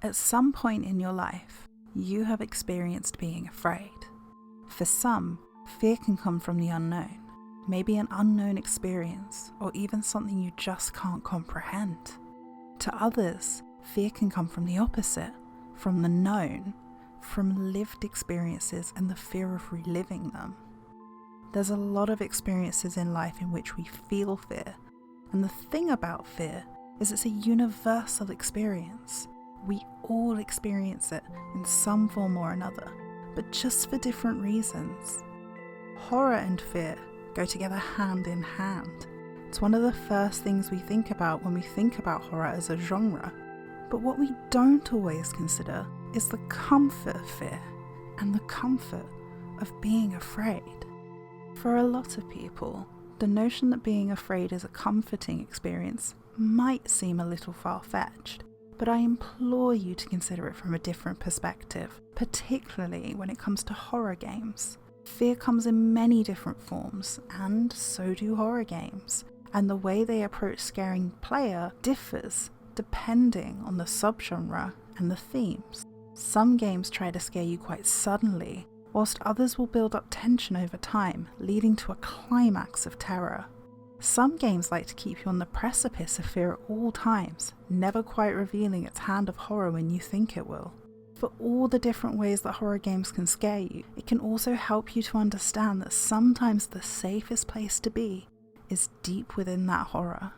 At some point in your life, you have experienced being afraid. For some, fear can come from the unknown, maybe an unknown experience, or even something you just can't comprehend. To others, fear can come from the opposite, from the known, from lived experiences and the fear of reliving them. There's a lot of experiences in life in which we feel fear, and the thing about fear is it's a universal experience. We all experience it in some form or another, but just for different reasons. Horror and fear go together hand in hand. It's one of the first things we think about when we think about horror as a genre. But what we don't always consider is the comfort of fear and the comfort of being afraid. For a lot of people, the notion that being afraid is a comforting experience might seem a little far-fetched, but I implore you to consider it from a different perspective, particularly when it comes to horror games. Fear comes in many different forms, and so do horror games, and the way they approach scaring the player differs depending on the subgenre and the themes. Some games try to scare you quite suddenly, whilst others will build up tension over time, leading to a climax of terror. Some games like to keep you on the precipice of fear at all times, never quite revealing its hand of horror when you think it will. For all the different ways that horror games can scare you, it can also help you to understand that sometimes the safest place to be is deep within that horror.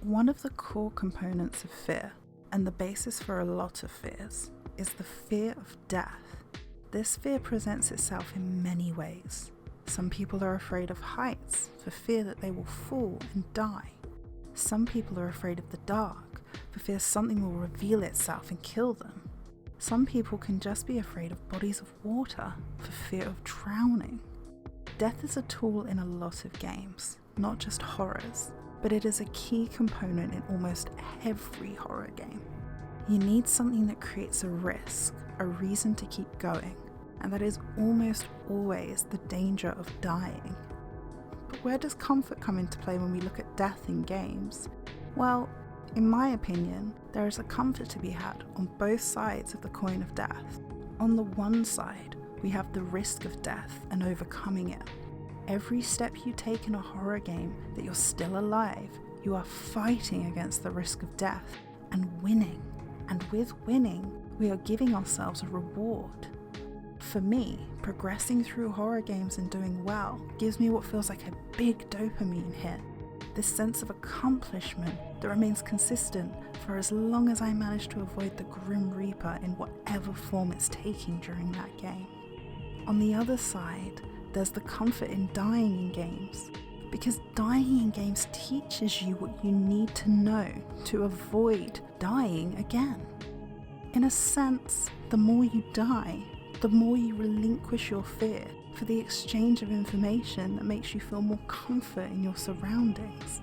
One of the core components of fear, and the basis for a lot of fears, is the fear of death. This fear presents itself in many ways. Some people are afraid of heights for fear that they will fall and die. Some people are afraid of the dark for fear something will reveal itself and kill them. Some people can just be afraid of bodies of water for fear of drowning. Death is a tool in a lot of games, not just horrors, but it is a key component in almost every horror game. You need something that creates a risk, a reason to keep going, and that is almost always the danger of dying. But where does comfort come into play when we look at death in games? Well, in my opinion, there is a comfort to be had on both sides of the coin of death. On the one side, we have the risk of death and overcoming it. Every step you take in a horror game that you're still alive, you are fighting against the risk of death and winning. And with winning, we are giving ourselves a reward. For me, progressing through horror games and doing well gives me what feels like a big dopamine hit. This sense of accomplishment that remains consistent for as long as I manage to avoid the Grim Reaper in whatever form it's taking during that game. On the other side, there's the comfort in dying in games, because dying in games teaches you what you need to know to avoid dying again. In a sense, the more you die, the more you relinquish your fear for the exchange of information that makes you feel more comfort in your surroundings.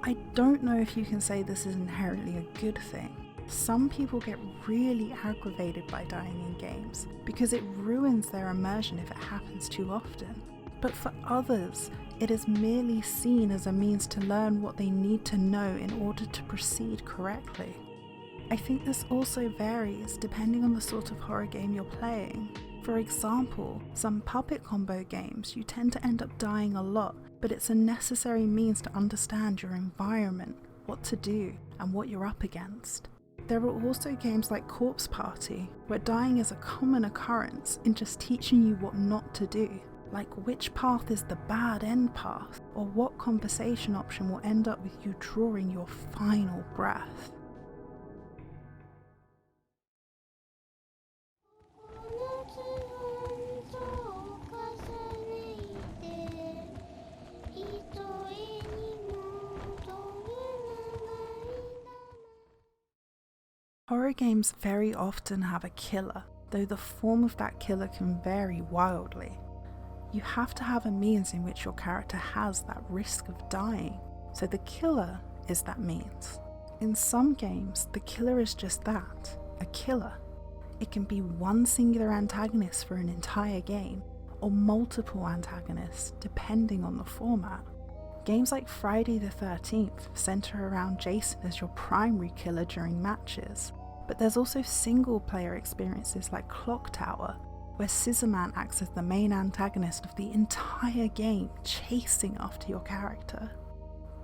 I don't know if you can say this is inherently a good thing. Some people get really aggravated by dying in games because it ruins their immersion if it happens too often. But for others, it is merely seen as a means to learn what they need to know in order to proceed correctly. I think this also varies depending on the sort of horror game you're playing. For example, some puppet combo games, you tend to end up dying a lot, but it's a necessary means to understand your environment, what to do, and what you're up against. There are also games like Corpse Party, where dying is a common occurrence in just teaching you what not to do, like which path is the bad end path, or what conversation option will end up with you drawing your final breath. Horror games very often have a killer, though the form of that killer can vary wildly. You have to have a means in which your character has that risk of dying, so the killer is that means. In some games, the killer is just that, a killer. It can be one singular antagonist for an entire game, or multiple antagonists, depending on the format. Games like Friday the 13th centre around Jason as your primary killer during matches, but there's also single-player experiences like Clock Tower, where Scissorman acts as the main antagonist of the entire game, chasing after your character.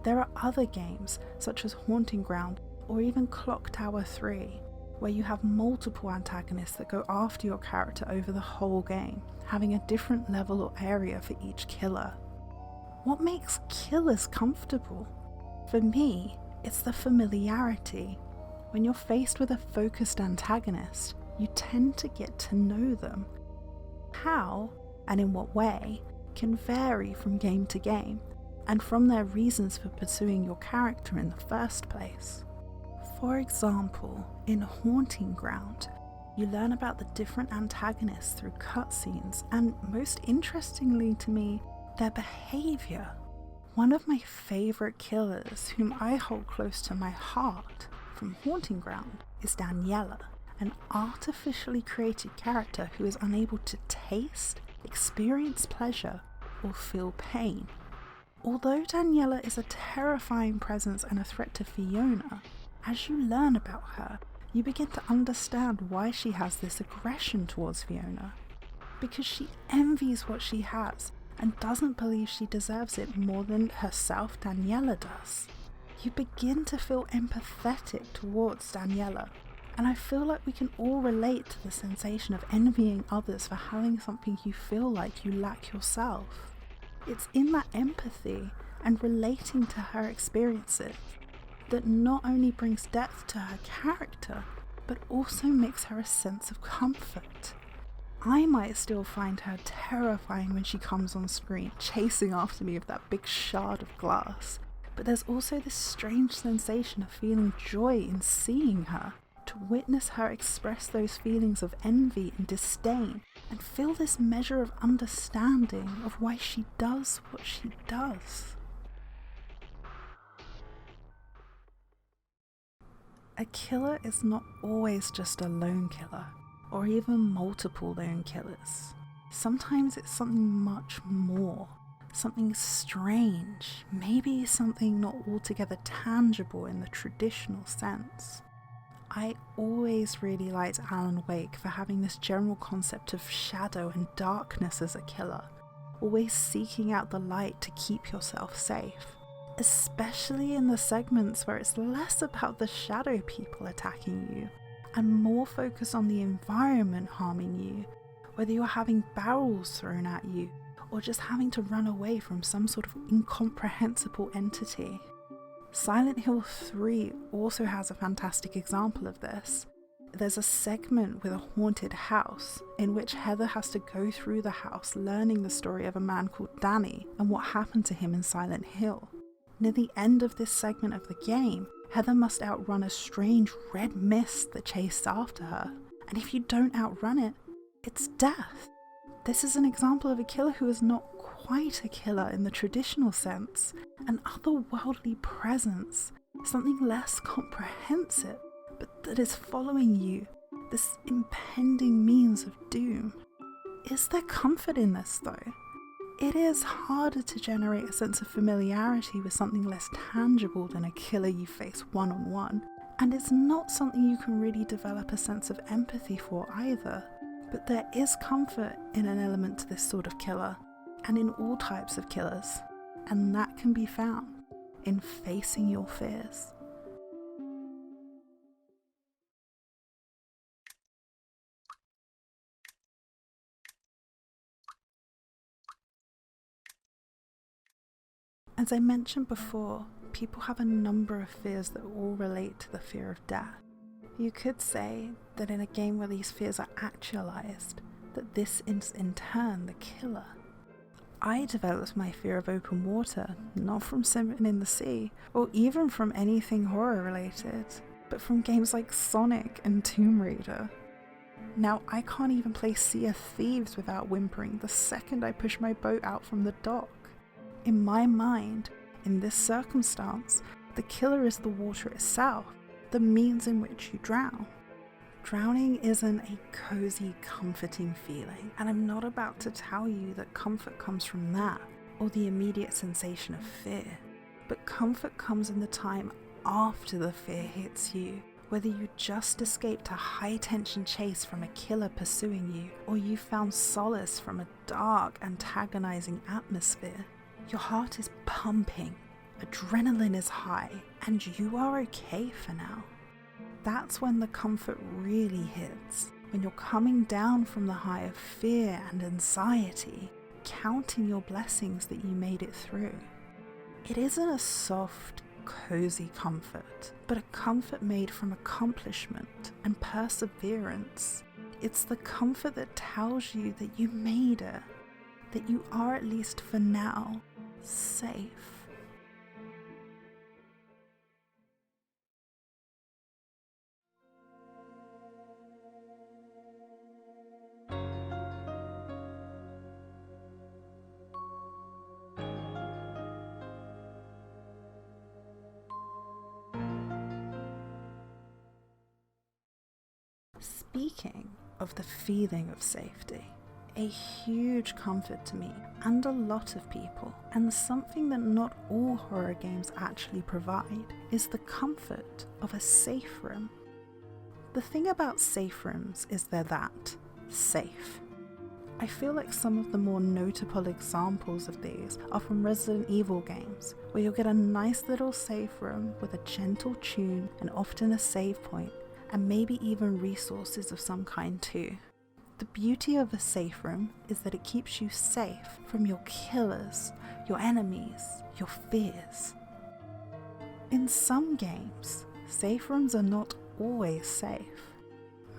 There are other games, such as Haunting Ground or even Clock Tower 3, where you have multiple antagonists that go after your character over the whole game, having a different level or area for each killer. What makes killers comfortable? For me, it's the familiarity. When you're faced with a focused antagonist, you tend to get to know them. How, and in what way, can vary from game to game, and from their reasons for pursuing your character in the first place. For example, in Haunting Ground, you learn about the different antagonists through cutscenes, and most interestingly to me, their behaviour. One of my favourite killers, whom I hold close to my heart from Haunting Ground, is Daniela, an artificially created character who is unable to taste, experience pleasure, or feel pain. Although Daniela is a terrifying presence and a threat to Fiona, as you learn about her, you begin to understand why she has this aggression towards Fiona. Because she envies what she has and doesn't believe she deserves it more than herself, Daniela, does. You begin to feel empathetic towards Daniela, and I feel like we can all relate to the sensation of envying others for having something you feel like you lack yourself. It's in that empathy and relating to her experiences that not only brings depth to her character, but also makes her a sense of comfort. I might still find her terrifying when she comes on screen, chasing after me with that big shard of glass, but there's also this strange sensation of feeling joy in seeing her, to witness her express those feelings of envy and disdain, and feel this measure of understanding of why she does what she does. A killer is not always just a lone killer, or even multiple lone killers. Sometimes it's something much more, something strange, maybe something not altogether tangible in the traditional sense. I always really liked Alan Wake for having this general concept of shadow and darkness as a killer, always seeking out the light to keep yourself safe. Especially in the segments where it's less about the shadow people attacking you and more focus on the environment harming you, whether you're having barrels thrown at you or just having to run away from some sort of incomprehensible entity. Silent Hill 3 also has a fantastic example of this. There's a segment with a haunted house in which Heather has to go through the house learning the story of a man called Danny and what happened to him in Silent Hill. Near the end of this segment of the game, Heather must outrun a strange red mist that chased after her, and if you don't outrun it, it's death. This is an example of a killer who is not quite a killer in the traditional sense, an otherworldly presence, something less comprehensive, but that is following you, this impending means of doom. Is there comfort in this though? It is harder to generate a sense of familiarity with something less tangible than a killer you face one-on-one, and it's not something you can really develop a sense of empathy for either. But there is comfort in an element to this sort of killer, and in all types of killers, and that can be found in facing your fears. As I mentioned before, people have a number of fears that all relate to the fear of death. You could say that in a game where these fears are actualized, that this is in turn the killer. I developed my fear of open water, not from swimming in the sea, or even from anything horror related, but from games like Sonic and Tomb Raider. Now I can't even play Sea of Thieves without whimpering the second I push my boat out from the dock. In my mind, in this circumstance, The killer is the water itself, the means in which you drown. Drowning isn't a cozy, comforting feeling, and I'm not about to tell you that comfort comes from that, or the immediate sensation of fear. But comfort comes in the time after the fear hits you, whether you just escaped a high-tension chase from a killer pursuing you, or you found solace from a dark, antagonizing atmosphere. Your heart is pumping, adrenaline is high, and you are okay for now. That's when the comfort really hits, when you're coming down from the high of fear and anxiety, counting your blessings that you made it through. It isn't a soft, cozy comfort, but a comfort made from accomplishment and perseverance. It's the comfort that tells you that you made it, that you are, at least for now, safe. Speaking of the feeling of safety, a huge comfort to me and a lot of people, and something that not all horror games actually provide, is the comfort of a safe room. The thing about safe rooms is they're that safe. I feel like some of the more notable examples of these are from Resident Evil games, where you'll get a nice little safe room with a gentle tune and often a save point, and maybe even resources of some kind too. The beauty of a safe room is that it keeps you safe from your killers, your enemies, your fears. In some games, safe rooms are not always safe.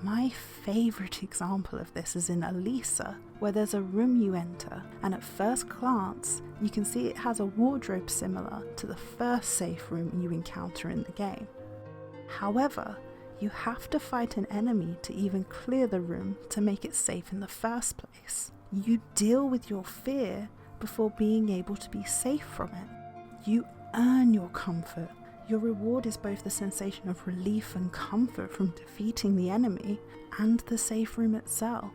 My favourite example of this is in Alisa, where there's a room you enter, and at first glance, you can see it has a wardrobe similar to the first safe room you encounter in the game. However, you have to fight an enemy to even clear the room to make it safe in the first place. You deal with your fear before being able to be safe from it. You earn your comfort. Your reward is both the sensation of relief and comfort from defeating the enemy and the safe room itself.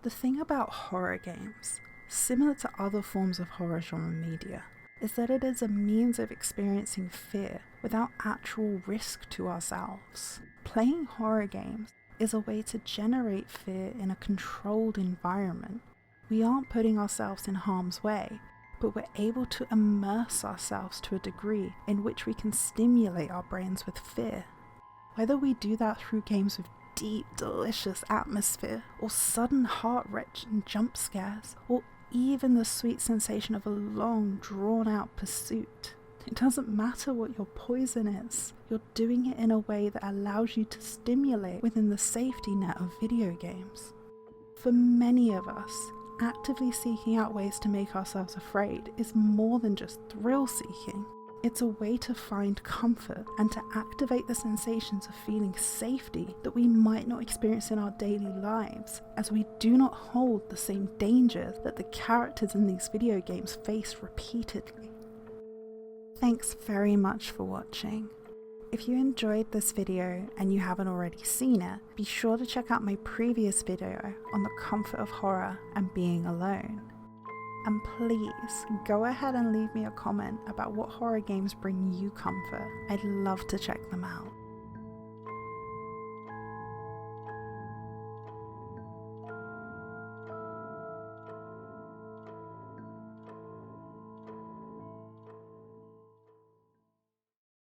The thing about horror games, similar to other forms of horror genre media, is that it is a means of experiencing fear without actual risk to ourselves. Playing horror games is a way to generate fear in a controlled environment. We aren't putting ourselves in harm's way, but we're able to immerse ourselves to a degree in which we can stimulate our brains with fear. Whether we do that through games with deep, delicious atmosphere, or sudden heart-wrenching jump scares, or even the sweet sensation of a long, drawn-out pursuit. It doesn't matter what your poison is, you're doing it in a way that allows you to stimulate within the safety net of video games. For many of us, actively seeking out ways to make ourselves afraid is more than just thrill-seeking. It's a way to find comfort and to activate the sensations of feeling safety that we might not experience in our daily lives, as we do not hold the same dangers that the characters in these video games face repeatedly. Thanks very much for watching. If you enjoyed this video and you haven't already seen it, be sure to check out my previous video on the comfort of horror and being alone. And please, go ahead and leave me a comment about what horror games bring you comfort. I'd love to check them out.